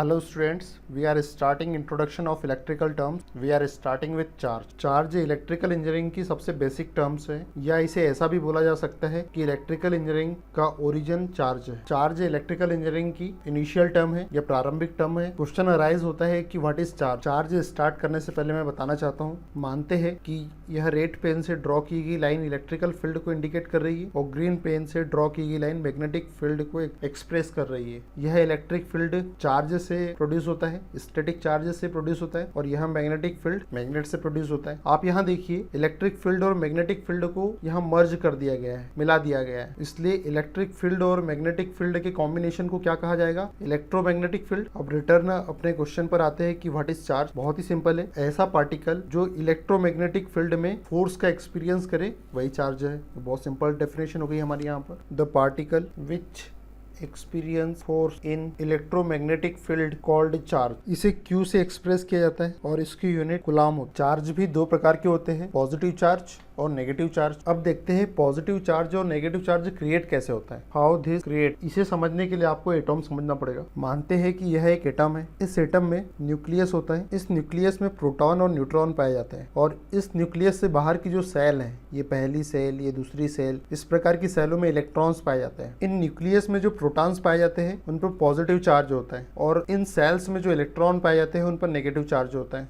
Hello students, we are starting introduction of electrical terms. We are starting with charge. Charge electrical engineering की सबसे basic terms है, या इसे ऐसा भी बोला जा सकता है कि इलेक्ट्रिकल इंजीनियरिंग का ओरिजिन चार्ज है। चार्ज इलेक्ट्रिकल इंजीनियरिंग की इनिशियल टर्म है या प्रारंभिक टर्म है। क्वेश्चन अराइज होता है कि what is charge. Charge start करने से पहले मैं बताना चाहता हूँ, मानते हैं कि यह रेड पेन से ड्रॉ की गई लाइन इलेक्ट्रिकल फील्ड को इंडिकेट कर रही है और ग्रीन पेन से ड्रॉ की गई लाइन मैग्नेटिक फील्ड को एक्सप्रेस कर रही है। यह इलेक्ट्रिक फील्ड चार्ज से प्रोड्यूस होता है, स्टैटिक चार्ज से प्रोड्यूस होता है, और यह मैग्नेटिक फील्ड मैग्नेट से प्रोड्यूस होता है। आप यहाँ देखिए, इलेक्ट्रिक फील्ड और मैग्नेटिक फील्ड को यहाँ मर्ज कर दिया गया है, मिला दिया गया है। इसलिए इलेक्ट्रिक फील्ड और मैग्नेटिक फील्ड के कॉम्बिनेशन को क्या कहा जाएगा? Electromagnetic field. अब रिटर्न अपने क्वेश्चन पर आते हैं कि व्हाट इज चार्ज। बहुत ही सिंपल है, ऐसा पार्टिकल जो इलेक्ट्रोमैग्नेटिक फील्ड में फोर्स का एक्सपीरियंस करे वही चार्ज है। तो बहुत सिंपल डेफिनेशन हो गई हमारी यहाँ पर। The particle which experience force in electromagnetic field called charge. इसे Q से एक्सप्रेस किया जाता है और इसकी यूनिट कूलम होती है। चार्ज भी दो प्रकार के होते हैं, पॉजिटिव चार्ज और नेगेटिव चार्ज। अब देखते हैं पॉजिटिव चार्ज और नेगेटिव चार्ज क्रिएट कैसे होता है, हाउ दिस क्रिएट। इसे समझने के लिए आपको एटॉम समझना पड़ेगा। मानते हैं कि यह एक एटम है। इस एटम में न्यूक्लियस होता है। इस न्यूक्लियस में प्रोटॉन और न्यूट्रॉन पाए जाते हैं, और इस न्यूक्लियस से बाहर की जो सेल है, ये पहली सेल, ये दूसरी सेल, इस प्रकार की सेलों में इलेक्ट्रॉन्स पाए जाते हैं। इन न्यूक्लियस में जो प्रोटॉन्स पाए जाते हैं उन पर पॉजिटिव चार्ज होता है, और इन सेल्स में जो इलेक्ट्रॉन पाए जाते हैं उन पर नेगेटिव चार्ज होता है।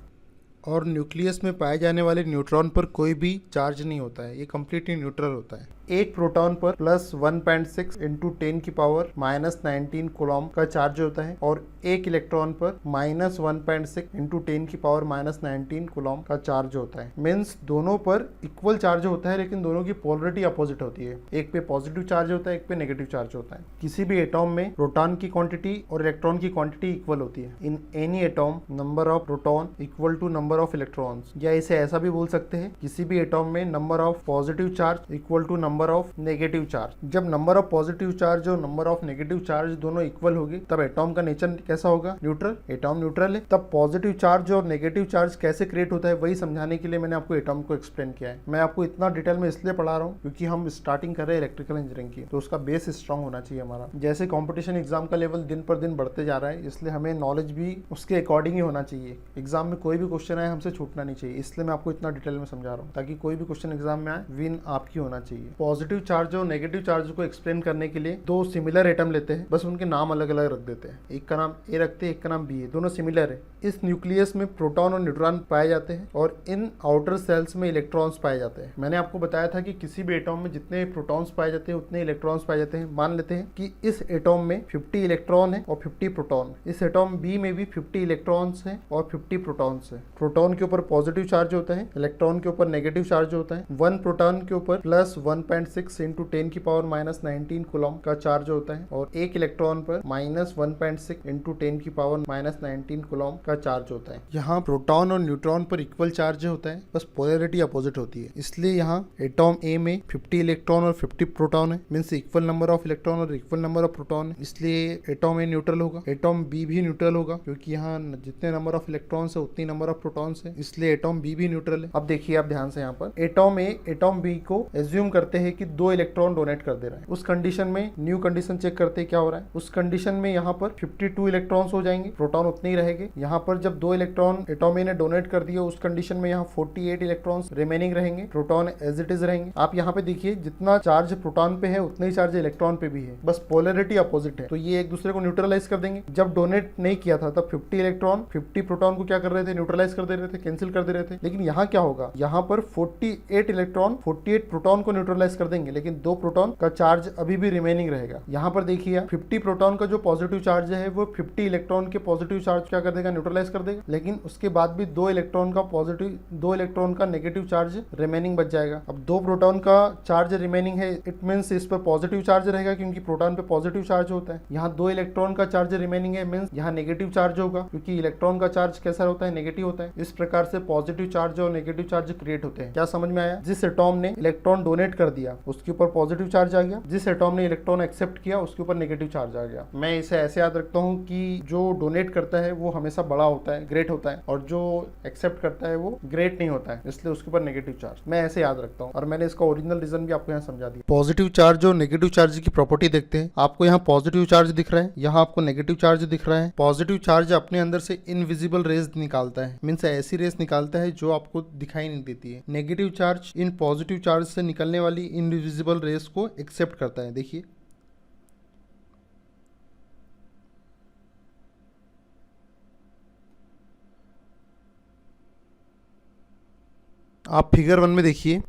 और न्यूक्लियस में पाए जाने वाले न्यूट्रॉन पर कोई भी चार्ज नहीं होता है, ये कम्प्लीटली न्यूट्रल होता है। एक प्रोटॉन पर प्लस 1.6 इंटू 10 की पावर -19 कूलम का चार्ज होता है, और एक इलेक्ट्रॉन पर -1.6 इंटू 10 की पावर -19 कूलम का चार्ज होता है। मीन्स दोनों पर इक्वल चार्ज होता है, लेकिन दोनों की पोलरिटी अपोजिट होती है। एक पे पॉजिटिव चार्ज होता है, एक पे नेगेटिव चार्ज होता है। किसी भी एटॉम में प्रोटॉन की क्वांटिटी और इलेक्ट्रॉन की क्वांटिटी इक्वल होती है। In any atom number of proton equal to number of electrons. या इसे ऐसा भी बोल सकते हैं, किसी भी एटॉम में number of positive charge equal to number of negative charge. जब नंबर ऑफ पॉजिटिव चार्ज और नंबर ऑफ नेगेटिव चार्ज दोनों इक्वल होगी, तब एटॉम का नेचर कैसा होगा? न्यूट्रल। एटॉम न्यूट्रल है। तब पॉजिटिव चार्ज और नेगेटिव चार्ज कैसे क्रिएट होता है, वही समझाने के लिए मैंने आपको एटॉम को एक्सप्लेन किया है। मैं आपको इतना डिटेल में इसलिए पढ़ा रहा हूँ क्योंकि हम स्टार्टिंग कर रहे हैं इलेक्ट्रिकल इंजीनियरिंग की, तो उसका बेस स्ट्रांग होना चाहिए हमारा। जैसे कॉम्पिटिशन एग्जाम का लेवल दिन पर दिन बढ़ते जा रहा है, इसलिए हमें नॉलेज भी उसके अकॉर्डिंग ही होना चाहिए। एग्जाम में कोई भी क्वेश्चन आए, हमसे छूटना नहीं चाहिए। इसलिए मैं आपको इतना डिटेल में समझा रहा हूँ, ताकि कोई भी क्वेश्चन एग्जाम में आए, विन आपकी होना चाहिए। पॉजिटिव चार्ज और नेगेटिव चार्ज को एक्सप्लेन करने के लिए दो सिमिलर एटम लेते हैं, बस उनके नाम अलग अलग रख देते हैं। एक का नाम ए रखते हैं, एक का नाम बी है। दोनों सिमिलर है। इस न्यूक्लियस में प्रोटॉन और न्यूट्रॉन पाए जाते हैं, और इन आउटर सेल्स में इलेक्ट्रॉन्स पाए जाते हैं। मैंने आपको बताया था कि किसी भी एटॉम में जितने प्रोटॉन्स पाए जाते हैं उतने इलेक्ट्रॉन्स पाए जाते हैं। मान लेते हैं कि इस एटॉम में 50 इलेक्ट्रॉन है और 50 प्रोटॉन। इस एटॉम बी में भी 50 इलेक्ट्रॉन्स हैं और 50 प्रोटॉन्स हैं। प्रोटॉन के ऊपर पॉजिटिव चार्ज होता है, इलेक्ट्रॉन के ऊपर नेगेटिव चार्ज होता है। 1 प्रोटॉन के ऊपर प्लस 1.6 इंटू 10 की पावर -19 कूलम का चार्ज होता है, और एक इलेक्ट्रॉन पर -1.6 इंटू 10 की पावर -19 कूलम का चार्ज होता है। यहाँ प्रोटॉन और न्यूट्रॉन पर इक्वल चार्ज होता है, बस पोलैरिटी अपोजिट होती है। इसलिए यहाँ एटॉम ए में 50 इलेक्ट्रॉन और 50 प्रोटॉन है, means equal number of electron और इक्वल नंबर ऑफ प्रोटॉन है। इसलिए एटॉम ए न्यूट्रल होगा। एटॉम बी भी न्यूट्रल होगा, क्योंकि यहाँ जितने नंबर ऑफ इलेक्ट्रॉन्स है उतनी नंबर ऑफ प्रोटॉन्स है, इसलिए एटॉम बी भी न्यूट्रल है। अब देखिए आप ध्यान से, यहाँ पर एटॉम ए एटॉम बी को एज्यूम करते हैं कि 2 इलेक्ट्रॉन डोनेट कर दे रहा है। उस कंडीशन में न्यू कंडीशन चेक करते हैं क्या हो रहा है। उस कंडीशन में यहाँ पर 52 इलेक्ट्रॉन्स हो जाएंगे, प्रोटॉन उतने ही रहेंगे। यहाँ पर जब 2 इलेक्ट्रॉन एटॉम ए ने डोनेट कर दिए, उस कंडीशन में यहाँ 48 इलेक्ट्रॉन्स रिमेनिंग रहेंगे, प्रोटॉन एज इट इज रहेंगे। आप यहाँ पे देखिए, जितना चार्ज प्रोटॉन पे है उतना ही चार्ज इलेक्ट्रॉन पे भी है, बस पोलैरिटी अपोजिट है, तो ये एक दूसरे को न्यूट्रलाइज कर देंगे। जब डोनेट नहीं किया था तब 50 इलेक्ट्रॉन 50 प्रोटॉन को क्या कर रहे थे? न्यूट्रलाइज कर दे रहे थे, कैंसिल कर दे रहे थे। लेकिन यहाँ क्या होगा? यहाँ पर 48 इलेक्ट्रॉन 48 प्रोटॉन को न्यूट्रलाइज कर देंगे, लेकिन 2 प्रोटॉन का चार्ज अभी भी रिमेनिंग रहेगा। यहाँ पर देखिए 50 प्रोटॉन का जो पॉजिटिव चार्ज है वो 50 इलेक्ट्रॉन के पॉजिटिव चार्ज क्या कर देगा? न्यूट्रलाइज कर देगा। लेकिन उसके बाद भी 2 इलेक्ट्रॉन का पॉजिटिव 2 इलेक्ट्रॉन का नेगेटिव चार्ज रिमेनिंग बच जाएगा। अब 2 प्रोटॉन का चार्ज रिमेनिंग है, इट मीन्स इस पर पॉजिटिव चार्ज रहेगा, क्योंकि प्रोटॉन पे पॉजिटिव चार्ज होता है। यहाँ 2 इलेक्ट्रॉन का चार्ज रिमेनिंग है, मीन्स यहाँ नेगेटिव चार्ज होगा, क्योंकि इलेक्ट्रॉन का चार्ज कैसा होता है? नेगेटिव होता है। इस प्रकार से पॉजिटिव चार्ज और नेगेटिव चार्ज क्रिएट होते हैं। क्या समझ में आया? जिस एटॉम ने इलेक्ट्रॉन डोनेट कर दिया उसके ऊपर पॉजिटिव चार्ज आ गया, जिस एटॉम ने इलेक्ट्रॉन एक्सेप्ट किया उसके ऊपर नेगेटिव चार्ज आ गया। मैं इसे ऐसे याद रखता हूँ कि जो डोनेट करता है वो हमेशा बड़ा होता है, ग्रेट होता है, और जो एक्सेप्ट करता है वो ग्रेट नहीं होता है, इसलिए उसके ऊपर नेगेटिव चार्ज। मैं ऐसे याद रखता हूँ और मैंने इसका ओरिजिनल रीजन भी आपको यहाँ समझा दिया। पॉजिटिव चार्ज और नेगेटिव चार्ज की प्रॉपर्टी देखते हैं। आपको यहाँ पॉजिटिव चार्ज दिख रहा है, यहाँ आपको नेगेटिव चार्ज दिख रहा है। पॉजिटिव चार्ज अपने अंदर से इनविजिबल रेज निकालता है, मीन्स ऐसी रेस निकालता है जो आपको दिखाई नहीं देती है। Negative charge in positive charge से निकलने वाली इनविजिबल रेस को एक्सेप्ट करता है। देखिए आप फिगर 1 में देखिए,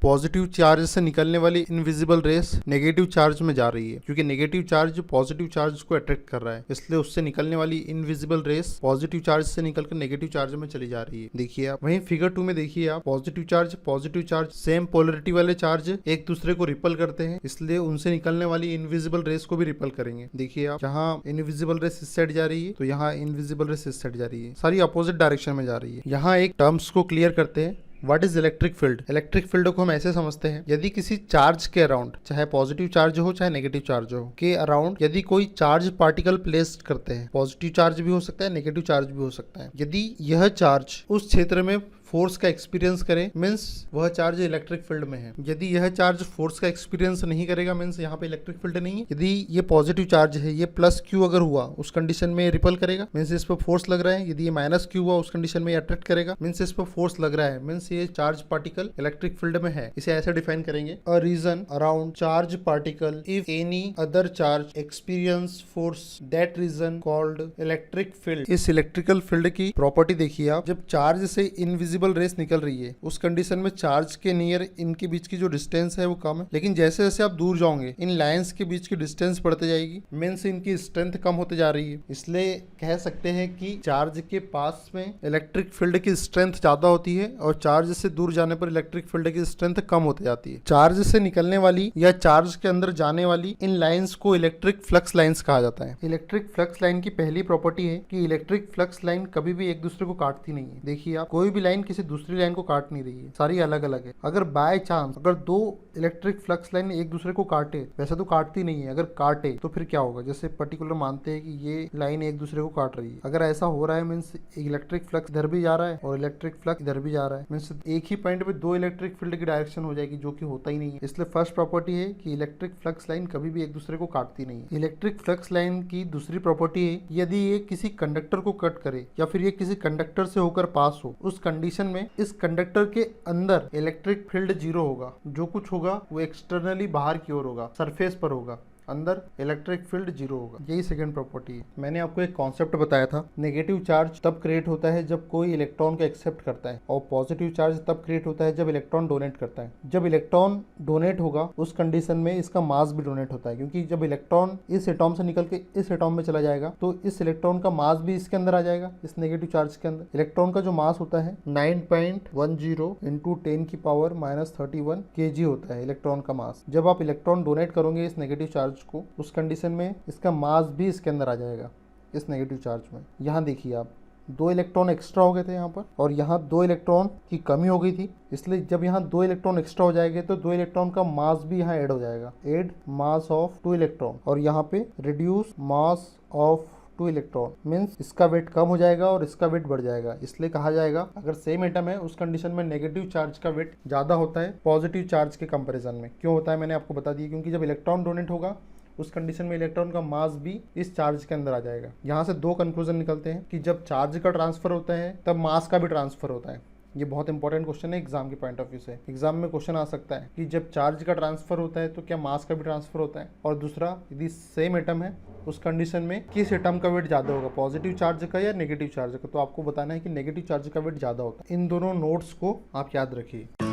पॉजिटिव चार्ज से निकलने वाली इनविजिबल रेस नेगेटिव चार्ज में जा रही है, क्योंकि नेगेटिव चार्ज पॉजिटिव चार्ज को अट्रैक्ट कर रहा है, इसलिए उससे निकलने वाली इनविजिबल रेस पॉजिटिव चार्ज से निकलकर नेगेटिव चार्ज में चली जा रही है। देखिए आप वहीं फिगर 2 में देखिए आप, पॉजिटिव चार्ज सेम पोलरिटी वाले चार्ज एक दूसरे को रिपल करते हैं, इसलिए उनसे निकलने वाली इनविजिबल रेस को भी रिपल करेंगे। देखिए आप, जहाँ इनविजिबल रेस इस साइड जा रही है तो यहाँ इनविजिबल रेस इस साइड जा रही है, सारी अपोजिट डायरेक्शन में जा रही है। यहाँ एक टर्म्स को क्लियर करते हैं। What is electric field? Electric field को हम ऐसे समझते हैं, यदि किसी चार्ज के अराउंड, चाहे पॉजिटिव चार्ज हो चाहे नेगेटिव चार्ज हो, के अराउंड यदि कोई चार्ज पार्टिकल प्लेस करते हैं, पॉजिटिव चार्ज भी हो सकता है, नेगेटिव चार्ज भी हो सकता है, यदि यह चार्ज उस क्षेत्र में फोर्स का एक्सपीरियंस करे, मीन्स वह चार्ज इलेक्ट्रिक फील्ड में है। यदि यह चार्ज फोर्स का एक्सपीरियंस नहीं करेगा, मीन्स यहाँ पे इलेक्ट्रिक फील्ड नहीं है। यदि ये पॉजिटिव चार्ज है, ये प्लस क्यू अगर हुआ उस कंडीशन में रिपल करेगा, मीन्स इस पर फोर्स लग रहा है। यदि ये माइनस क्यू हुआ उस कंडीशन में अट्रैक्ट करेगा, मीन्स इस पर फोर्स लग रहा है, मीन्स ये चार्ज पार्टिकल इलेक्ट्रिक फील्ड में है। इसे ऐसे डिफाइन करेंगे, a region around charge particle if any other charge experience force, that region called electric field. इस इलेक्ट्रिकल फील्ड की प्रॉपर्टी देखिए आप, जब चार्ज से इनविजिबल रेस निकल रही है उस कंडीशन में चार्ज के नियर इनके बीच की जो डिस्टेंस है वो कम है, लेकिन जैसे जैसे आप दूर जाओगे इन लाइंस के बीच की डिस्टेंस बढ़ते जाएगी, मीन्स इनकी स्ट्रेंथ कम होते जा रही है। इसलिए कह सकते हैं कि चार्ज के पास में इलेक्ट्रिक फील्ड की स्ट्रेंथ ज्यादा होती है और चार्ज से दूर जाने पर इलेक्ट्रिक फील्ड की स्ट्रेंथ कम होती जाती है। चार्ज से निकलने वाली या चार्ज के अंदर जाने वाली इन लाइंस को इलेक्ट्रिक फ्लक्स लाइंस कहा जाता है। इलेक्ट्रिक फ्लक्स लाइन की पहली प्रॉपर्टी है कि इलेक्ट्रिक फ्लक्स लाइन कभी भी एक दूसरे को काटती नहीं है। देखिए आप, कोई भी लाइन किसी दूसरी लाइन को काट नहीं रही है, सारी अलग अलग है। अगर बाय चांस अगर दो इलेक्ट्रिक फ्लक्स लाइन एक दूसरे को काटे, वैसे तो काटती नहीं है, अगर काटे तो फिर क्या होगा? जैसे पर्टिकुलर मानते हैं कि ये लाइन एक दूसरे को काट रही है, अगर ऐसा हो रहा है मीन्स इलेक्ट्रिक फ्लक्स इधर भी जा रहा है और इलेक्ट्रिक फ्लक्स इधर भी जा रहा है, मीन्स एक ही पॉइंट पे दो इलेक्ट्रिक फील्ड की डायरेक्शन हो जाएगी, जो कि होता ही नहीं है। इसलिए फर्स्ट प्रॉपर्टी है कि इलेक्ट्रिक फ्लक्स लाइन कभी भी एक दूसरे को काटती नहीं है। इलेक्ट्रिक फ्लक्स लाइन की दूसरी प्रॉपर्टी है, यदि ये किसी कंडक्टर को कट करे या फिर ये किसी कंडक्टर से होकर पास हो, उस कंडीशन में इस कंडक्टर के अंदर इलेक्ट्रिक फील्ड जीरो होगा, जो कुछ होगा वो एक्सटर्नली बाहर की ओर होगा, सरफेस पर होगा, अंदर इलेक्ट्रिक फील्ड जीरो होगा। यही सेकंड प्रॉपर्टी है। मैंने आपको एक कॉन्सेप्ट बताया था, नेगेटिव चार्ज तब क्रिएट होता है जब कोई इलेक्ट्रॉन को एक्सेप्ट करता है, और पॉजिटिव चार्ज तब क्रिएट होता है जब इलेक्ट्रॉन डोनेट करता है। जब इलेक्ट्रॉन डोनेट होगा उस कंडीशन में इसका मास भी डोनेट होता है, क्योंकि जब इलेक्ट्रॉन इस एटॉम से निकल के इस एटॉम में चला जाएगा तो इस इलेक्ट्रॉन का मास भी इसके अंदर आ जाएगा, इस नेगेटिव चार्ज के अंदर। इलेक्ट्रॉन का जो मास होता है 9.10 इंटू 10⁻31 kg होता है इलेक्ट्रॉन का मास। जब आप इलेक्ट्रॉन डोनेट करोगे इस नेगेटिव चार्ज को, उस कंडीशन में इसका मास भी इसके अंदर आ जाएगा, इस नेगेटिव चार्ज में। यहाँ देखिए आप, 2 इलेक्ट्रॉन एक्स्ट्रा हो गए थे यहाँ पर, और यहाँ 2 इलेक्ट्रॉन की कमी हो गई थी, इसलिए जब यहाँ 2 इलेक्ट्रॉन एक्स्ट्रा हो जाएंगे तो 2 इलेक्ट्रॉन का मास भी यहाँ ऐड हो जाएगा, एड मास ऑफ 2 इलेक्ट्रॉन, और यहाँ पे reduce mass of 2 electron, means इसका वेट कम हो जाएगा और इसका वेट बढ़ जाएगा। इसलिए कहा जाएगा अगर सेम एटम है उस कंडीशन में नेगेटिव चार्ज का वेट ज्यादा होता है पॉजिटिव चार्ज के कंपैरिजन में। क्यों होता है मैंने आपको बता दिया, क्योंकि जब इलेक्ट्रॉन डोनेट होगा उस कंडीशन में इलेक्ट्रॉन का मास भी इस चार्ज के अंदर आ जाएगा। यहाँ से 2 कंक्लूजन निकलते हैं कि जब चार्ज का ट्रांसफर होता है तब मास का भी ट्रांसफर होता है। ये बहुत इंपॉर्टेंट क्वेश्चन है एग्जाम के पॉइंट ऑफ व्यू से। एग्जाम में क्वेश्चन आ सकता है कि जब चार्ज का ट्रांसफर होता है तो क्या मास का भी ट्रांसफर होता है, और दूसरा यदि सेम एटम है उस कंडीशन में किस एटम का वेट ज्यादा होगा, पॉजिटिव चार्ज का या नेगेटिव चार्ज का। तो आपको बताना है कि नेगेटिव चार्ज का वेट ज्यादा होता है। इन दोनों नोट्स को आप याद रखिए।